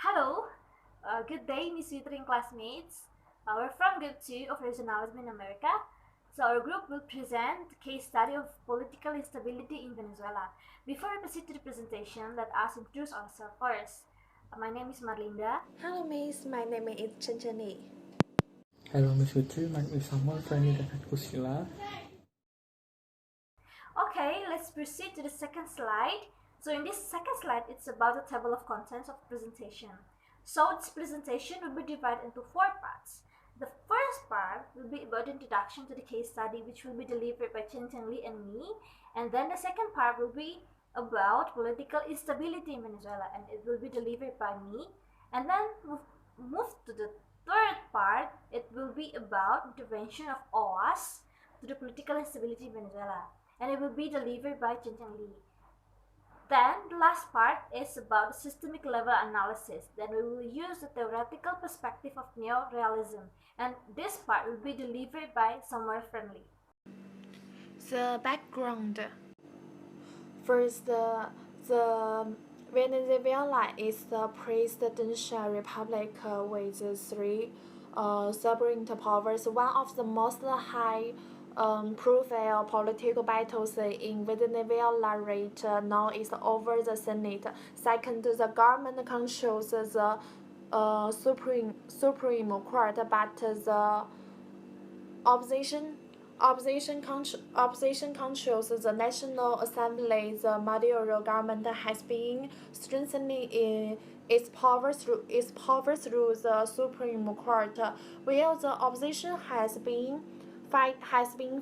Hello, good day, Miss Tutoring classmates. We're from Group 2 of Regionalism in America. So our group will present the case study of political instability in Venezuela. Before we proceed to the presentation, let us introduce ourselves first. My name is Marlinda. Hello, Miss. My name is Chenchen Li. Hello, Miss Putri. My name is Samuel from F R Kusila. Okay, let's proceed to the second slide. So in this second slide, it's about the table of contents of presentation. So this presentation will be divided into four parts. The first part will be about introduction to the case study, which will be delivered by Chenchen Li and me. And then the second part will be about political instability in Venezuela, and it will be delivered by me. And then move to the third part. It will be about intervention of OAS to the political instability in Venezuela, and it will be delivered by Chenchen Li. Then the last part is about the systemic level analysis. Then we will use the theoretical perspective of neorealism, and this part will be delivered by Somewhere Friendly. The background. First, the Venezuela is the presidential republic with three sovereign powers. One of the most high profile political battles in Venezuela right now is over the Senate. Second, the government controls the Supreme Court, but the opposition controls the National Assembly. The Maduro government has been strengthening its power through the Supreme Court, while the opposition has been fighting through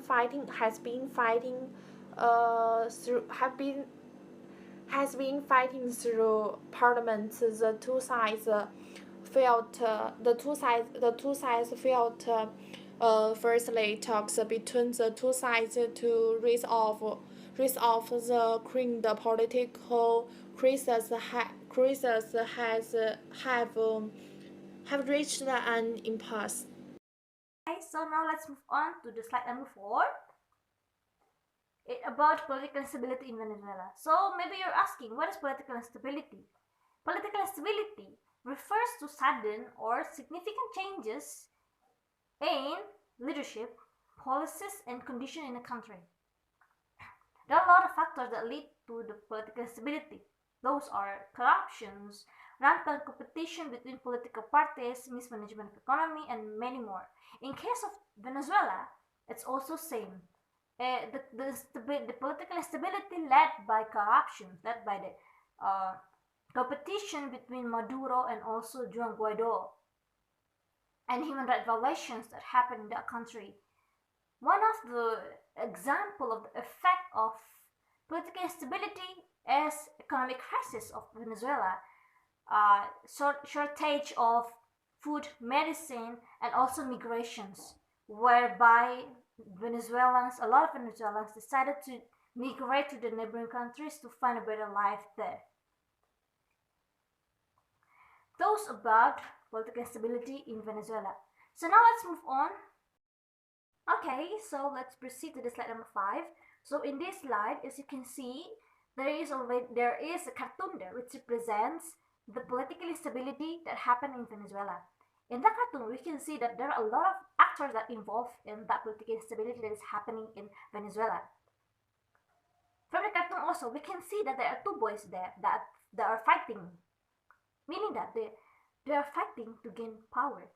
Parliament. The two sides felt firstly talks between the two sides to resolve the current political crisis have reached an impasse. Okay, so now let's move on to the slide number 4. About political instability in Venezuela. So maybe you're asking, what is political instability? Political instability refers to sudden or significant changes in leadership, policies, and conditions in a country. There are a lot of factors that lead to the political instability. Those are corruptions, rampant competition between political parties, mismanagement of economy, and many more. In case of Venezuela, it's also same. The political instability led by corruption, led by the competition between Maduro and also Juan Guaido, and human rights violations that happen in that country. One of the example of the effect of political instability is economic crisis of Venezuela, shortage of food, medicine, and also migrations, whereby a lot of Venezuelans decided to migrate to the neighboring countries to find a better life there. Those about political instability in Venezuela. So now let's move on. Okay, so let's proceed to the slide number 5. So in this slide, as you can see, there is a cartoon there which represents the political instability that happened in Venezuela. In that cartoon, we can see that there are a lot of actors that involved in that political instability that is happening in Venezuela. From the cartoon also, we can see that there are two boys there that are fighting, meaning that they are fighting to gain power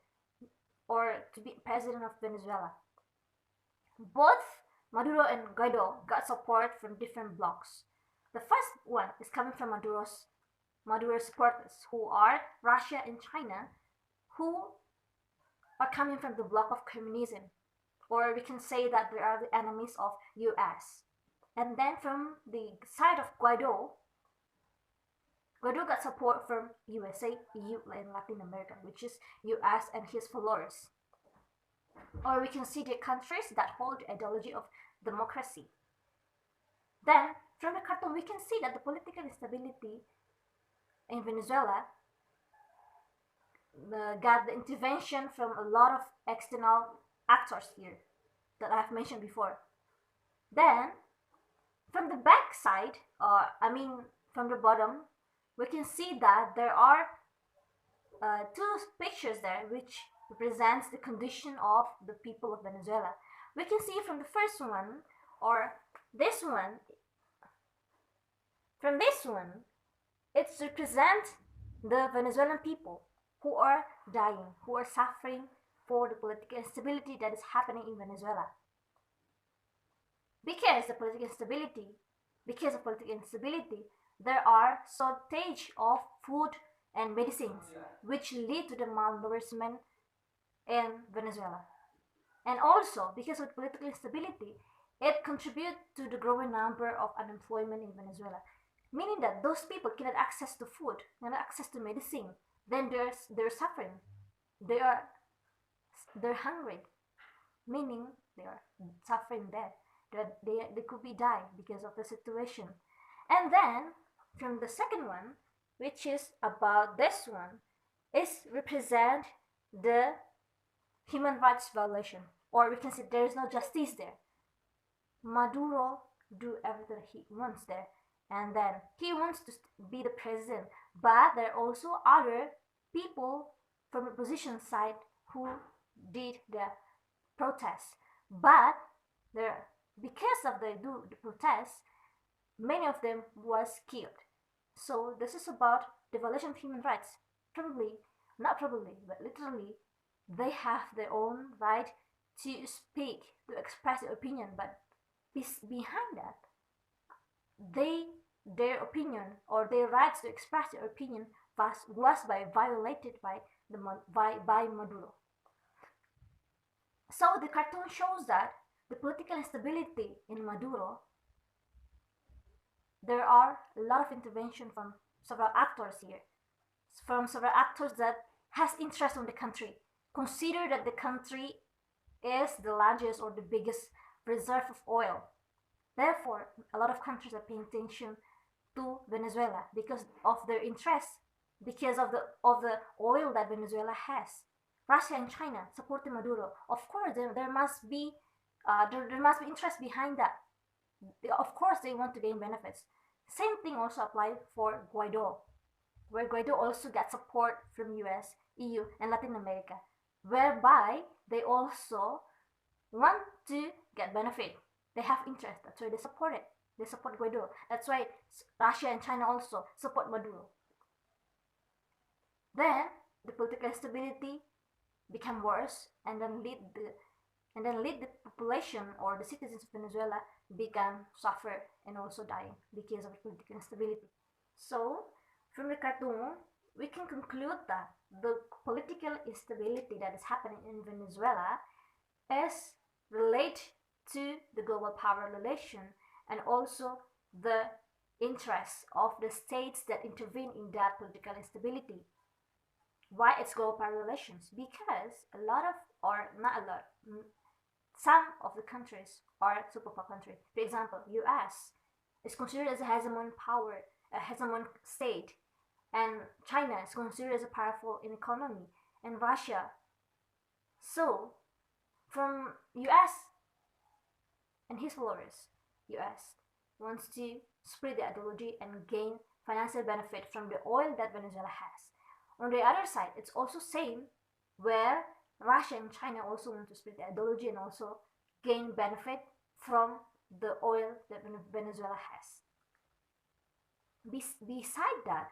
or to be president of Venezuela. Both Maduro and Guaido got support from different blocs. The first one is coming from Maduro's supporters, who are Russia and China, who are coming from the bloc of communism, or we can say that they are the enemies of US. And then from the side of Guaido got support from USA, EU, and Latin America, which is US and his followers. Or we can see the countries that hold the ideology of democracy. Then, from the cartoon, we can see that the political instability in Venezuela got the intervention from a lot of external actors here that I've mentioned before. Then, from the back side, from the bottom, we can see that there are two pictures there which represents the condition of the people of Venezuela. We can see from the first one, or this one, from this one, it represents the Venezuelan people who are dying, who are suffering for the political instability that is happening in Venezuela. Because of political instability, there are shortage of food and medicines, which lead to the malnourishment in Venezuela. And also, because of political instability, it contributes to the growing number of unemployment in Venezuela, meaning that those people cannot access to food, cannot access to medicine. Then they're suffering, they're hungry, meaning they are suffering there. That they could be dying because of the situation. And then from the second one, which is about this one, is represent the human rights violation, or we can say there is no justice there. Maduro do everything he wants there, and then he wants to be the president, but there are also other people from the opposition side who did the protests, but there, because of the protests, many of them was killed. So this is about the violation of human rights. Probably, not probably, but literally, they have their own right to speak, to express their opinion, but behind that, their opinion or their rights to express their opinion was violated by Maduro. So the cartoon shows that the political instability in Maduro, there are a lot of intervention from several actors here, from several actors that has interest in the country. Consider that the country is the largest or the biggest reserve of oil. Therefore, a lot of countries are paying attention to Venezuela because of their interest, because of the oil that Venezuela has. Russia and China supporting Maduro. Of course, there must be interest behind that. Of course, they want to gain benefits. Same thing also applies for Guaido, where Guaido also got support from US, EU, and Latin America, whereby they also want to get benefit. They have interest. That's why they support it. They support Guaido. That's why Russia and China also support Maduro. Then the political instability become worse, and then lead the population or the citizens of Venezuela began suffer and also dying because of political instability. So from the cartoon, we can conclude that the political instability that is happening in Venezuela is related to the global power relation and also the interests of the states that intervene in that political instability. Why it's global power relations? Because a lot of, or not a lot, some of the countries are superpower countries. For example, US is considered as a hegemon power, a hegemon state, and China is considered as a powerful in economy, and Russia. So, from US and his followers, US wants to spread the ideology and gain financial benefit from the oil that Venezuela has. On the other side, it's also same where Russia and China also want to spread the ideology and also gain benefit from the oil that Venezuela has. Beside that,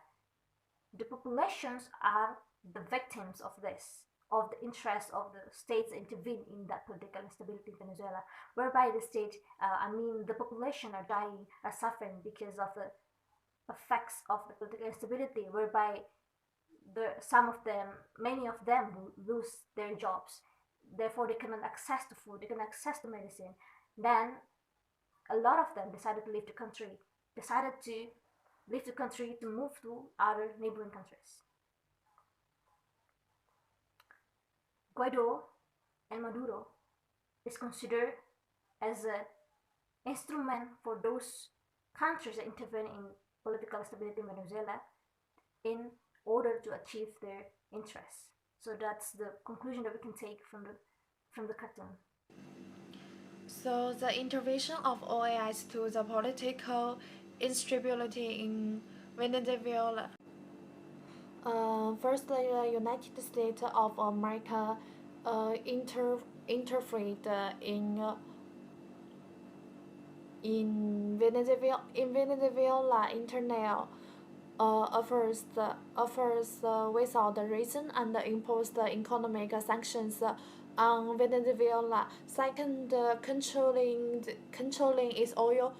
the populations are the victims of this, of the interest of the states intervene in that political instability in Venezuela, whereby the state, the population are dying, are suffering because of the effects of the political instability, whereby many of them lose their jobs. Therefore, they cannot access to food, they cannot access to medicine. Then, a lot of them decided to leave the country, to move to other neighboring countries. Guaido and Maduro is considered as an instrument for those countries that intervene in political stability in Venezuela in order to achieve their interests. So that's the conclusion that we can take from the cartoon. So the intervention of OAS to the political instability in Venezuela. Firstly, the United States of America interfered in Venezuela internal affairs without reason and imposed economic sanctions on Venezuela. Second, controlling its oil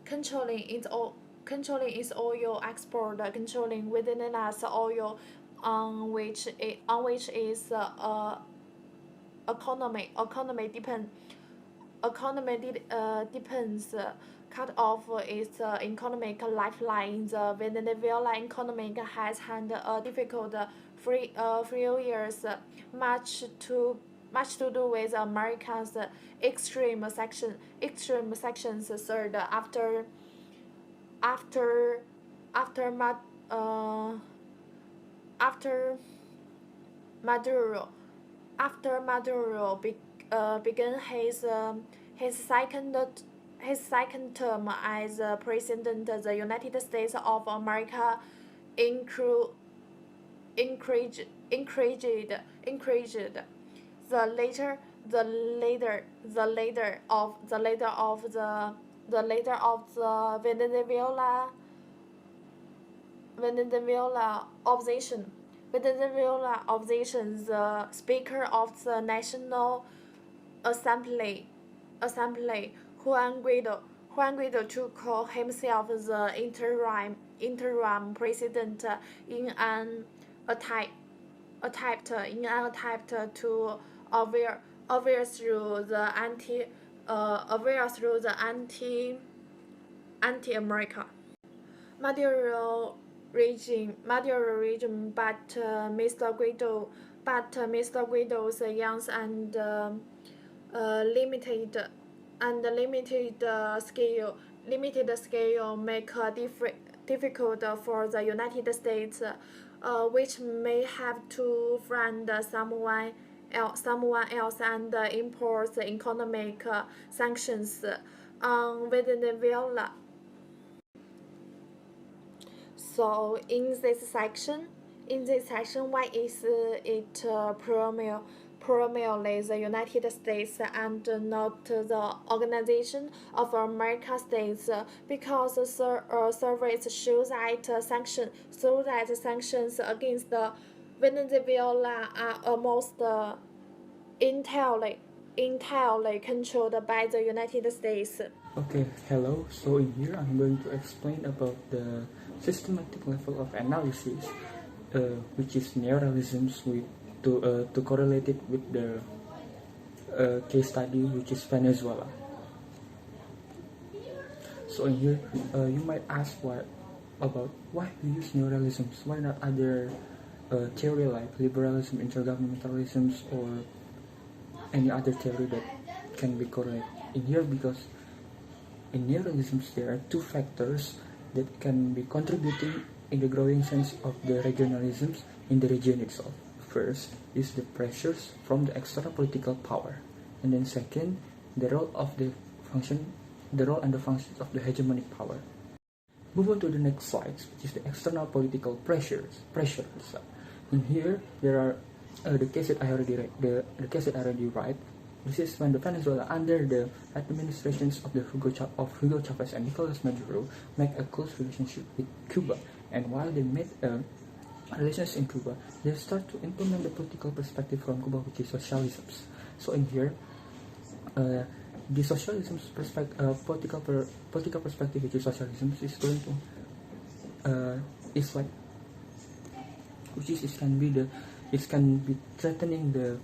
controlling its oil controlling its oil export, controlling Venezuela's oil on which its economy depends, cut off its economic lifeline. The Venezuela economy has had a difficult few years, much to do with America's extreme sections. Third, after after uh, after Maduro began his second term as president, the United States of America increased the later of the Venezuela opposition, the Speaker of the National Assembly, Juan Guaido took himself the interim president in an attempt to overthrow the anti-America Maduro regime, but Mr. Guaido's young and limited scale make difficult for the United States, which may have to find someone else and impose economic sanctions on Venezuela. So in this section, why is it primarily the United States and not the Organization of American States? Because surveys show that sanctions against Venezuela are almost entirely controlled by the United States. Okay, hello. So in here I'm going to explain about the systematic level of analysis, which is neoliberalisms, to correlate it with the case study, which is Venezuela. So in here, you might ask why we use neoliberalisms? Why not other theory like liberalism, intergovernmentalisms, or any other theory that can be correlated in here? Because in neoliberalisms there are two factors that can be contributing in the growing sense of the regionalisms in the region itself. First is the pressures from the external political power, and then second, the role and the functions of the hegemonic power. Move on to the next slide, which is the external political pressures. In here, there are the case that I already write. This is when the Venezuela, under the administrations of Hugo Chavez and Nicolas Maduro, make a close relationship with Cuba. And while they made relations in Cuba, they start to implement the political perspective from Cuba, which is socialism. So in here, the socialism political perspective, which is socialism, is going to it can be threatening the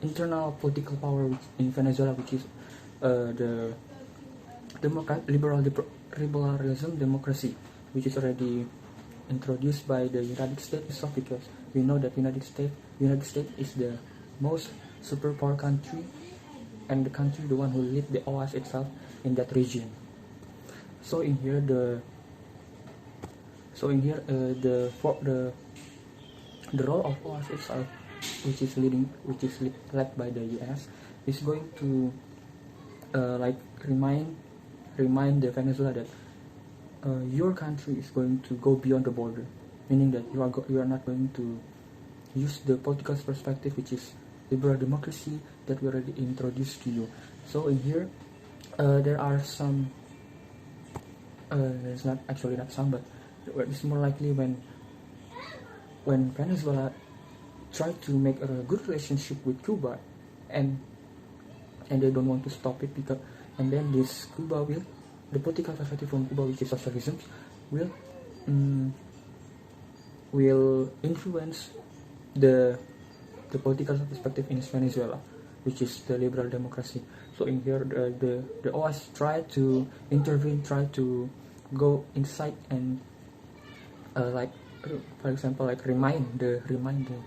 internal political power in Venezuela, which is the liberalism democracy, which is already introduced by the United States itself, because we know that United States is the most superpower country, and the one who lead the OAS itself in that region. So in here the role of OAS itself, which is led by the US, is going to remind the Venezuela that your country is going to go beyond the border. meaning that you are not going to use the political perspective, which is liberal democracy, that we already introduced to you. So in here, there are some. It's not actually not some, but it's more likely when Venezuela tried to make a good relationship with Cuba, and they don't want to stop it, because and then this Cuba will, the political perspective from Cuba, which is socialism, will influence the political perspective in Venezuela, which is the liberal democracy. So in here, the OAS try to intervene, try to go inside and for example, like remind the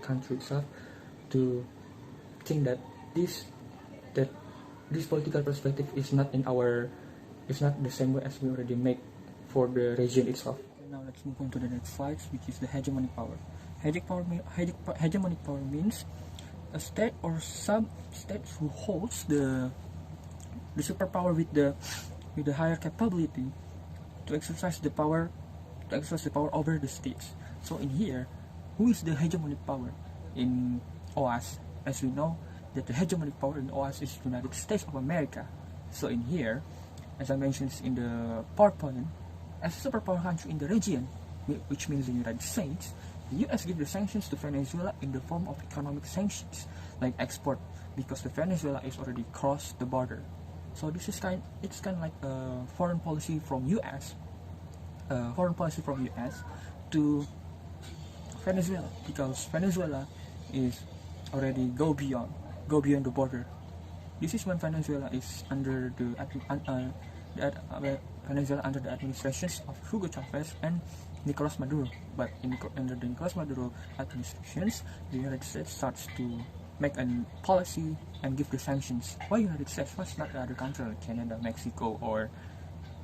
country itself to think that this political perspective is not the same way as we already make for the region itself. Now let's move on to the next slide, which is the hegemonic power. Hegemonic power means a state or sub-state who holds the superpower with the higher capability to exercise the power over the states. So in here, who is the hegemonic power in OAS? As we know, that the hegemonic power in OAS is the United States of America. So in here, as I mentioned in the PowerPoint, as a superpower country in the region, which means the United States, the US gives the sanctions to Venezuela in the form of economic sanctions, like export, because the Venezuela is already crossed the border. So this is kind of like a foreign policy from US to Venezuela, because Venezuela is already go beyond the border. This is when Venezuela is under Venezuela under the administrations of Hugo Chavez and Nicolas Maduro. But under the Nicolas Maduro administrations, the United States starts to make a policy and give the sanctions. Why United States? Why not the other country like Canada, Mexico, or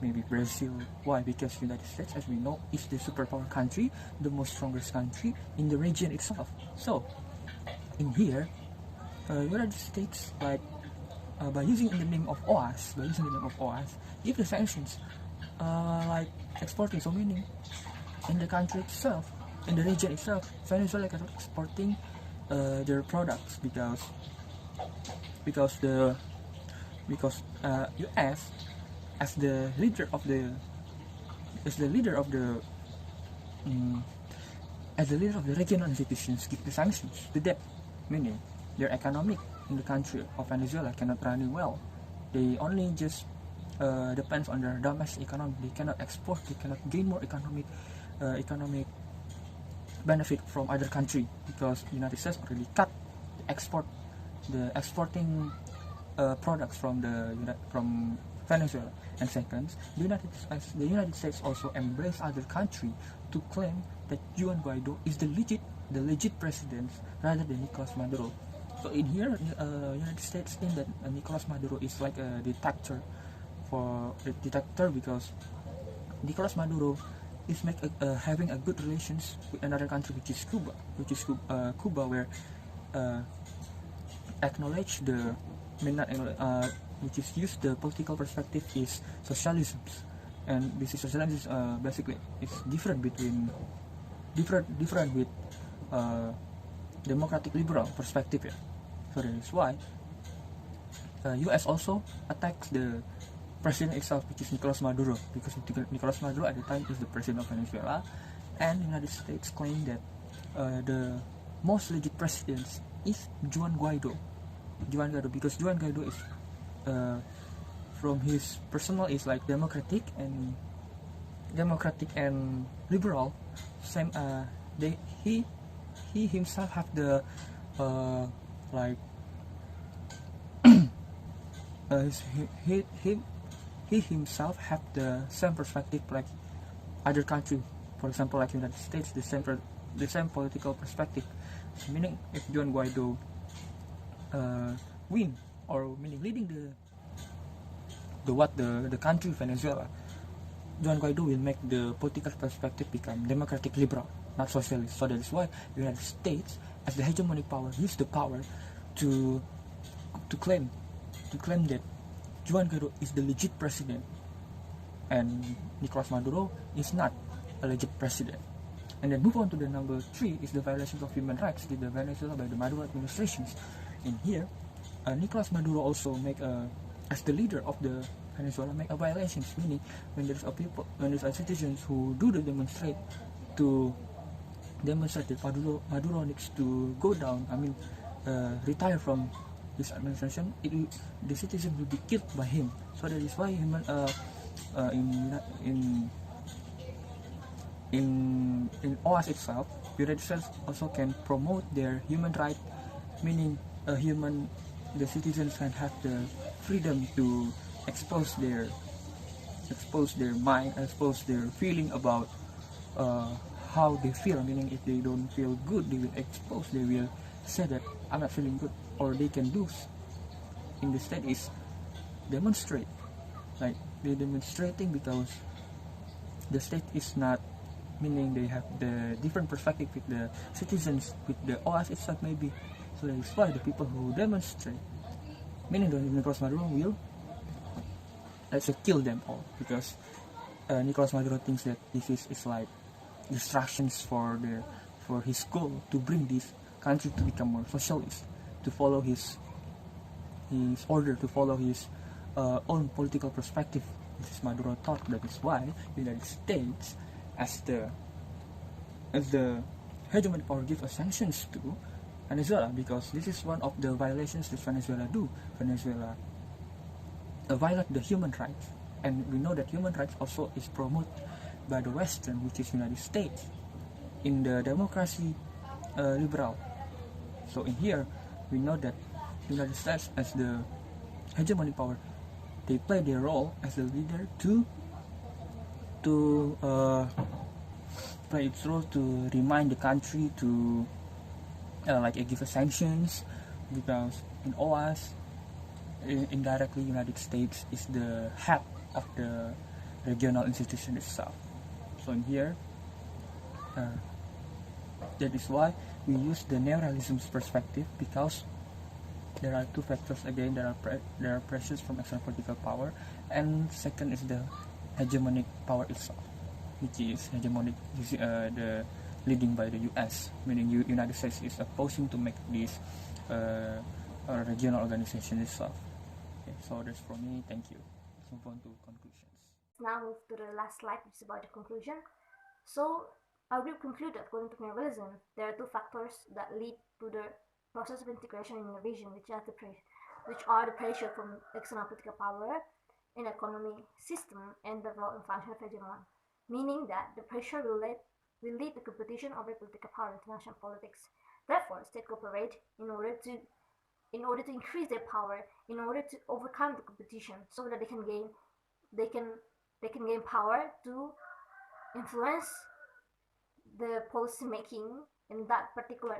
maybe Brazil? Why? Because United States, as we know, is the superpower country, the most strongest country in the region itself. So in here, United States, like by using the name of OAS, give the sanctions, like exporting. So meaning, in the country itself, in the region itself, Venezuela cannot exporting their products because US as the leader of the regional institutions give the sanctions to them, meaning their economic in the country of Venezuela cannot running well. They only just depends on their domestic economy. They cannot export. They cannot gain more economic benefit from other country, because the United States already cut the exporting products from Venezuela. And second, the United States also embrace other country to claim that Juan Guaido is the legit president rather than Nicolas Maduro. So in here, United States think that Nicolas Maduro is like a dictator, because Nicolas Maduro is having a good relations with another country, which is Cuba, where acknowledge which is used the political perspective is socialism, and this is socialism basically is different with democratic liberal perspective here. So that is why US also attacks the president itself, which is Nicolas Maduro, because Nicolas Maduro at the time is the president of Venezuela, and the United States claim that the most legit president is Juan Guaido, because Juan Guaido is from his personal is like democratic and liberal. Same he himself have the he himself have the same perspective like other country, for example like United States, the same political perspective. So meaning if Juan Guaido win, or meaning leading the country Venezuela, Juan Guaido will make the political perspective become democratic liberal, not socialist. So that is why the United States, as the hegemonic power, use the power to claim that Juan Guaido is the legit president and Nicolas Maduro is not a legit president. And then move on to the number 3 is the violations of human rights in the Venezuela by the Maduro administrations. In here, Nicolas Maduro also make as the leader of the Venezuela make a violations, meaning when there's a people, when there's a citizens who do the demonstrate to demonstrate that Maduro needs to go down. I mean, retire from his administration. The citizen will be killed by him. So that is why human in OAS itself, United States also can promote their human right, meaning the citizens can have the freedom to expose their mind, expose their feeling about how they feel. Meaning, if they don't feel good, they will expose. They will say that I'm not feeling good, or they can do in the state is demonstrate. Like they're demonstrating because the state is not, meaning they have the different perspective with the citizens, with the OAS itself maybe. So that is why the people who demonstrate, meaning the Nicolas Maduro will, let's say, kill them all, because Nicolas Maduro thinks that this is like distractions for his goal to bring this country to become more socialist, to follow his order, to follow his own political perspective. This is Maduro thought. That is why the United States, as the hegemonic power, give sanctions to Venezuela, because this is one of the violations that Venezuela do. Venezuela violate the human rights, and we know that human rights also is promoted by the Western, which is United States, in the democracy liberal. So in here, we know that United States, as the hegemonic power, they play their role as a leader to play its role to remind the country to give sanctions, because in OAS, indirectly United States is the head of the regional institution itself. So in here, that is why we use the neoliberalism's perspective, because there are two factors again. There are pressures from external political power, and second is the hegemonic power itself, which is hegemonic, the leading by the US, meaning United States is opposing to make this regional organization itself. Okay, so that's for me. Thank you. Let's move on to conclusions. Now move to the last slide, which is about the conclusion. So I will conclude that according to neoliberalism, there are two factors that lead to the process of integration in the region, which are the pressure from external political power in economy system and the role and function of hegemon, meaning that the pressure will lead to competition over political power in international politics. Therefore, states cooperate in order to increase their power, in order to overcome the competition, so that they can gain power to influence the policy making in that particular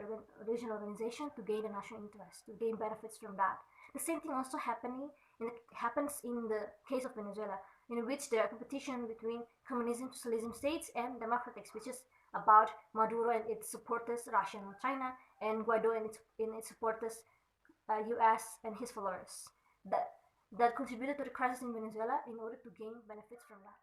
regional organization, to gain the national interest, to gain benefits from that. The same thing also happens in the case of Venezuela, in which there are competition between communism, socialism states and democratics, which is about Maduro and its supporters, Russia and China, and Guaido and its supporters, US and his followers, that contributed to the crisis in Venezuela in order to gain benefits from that.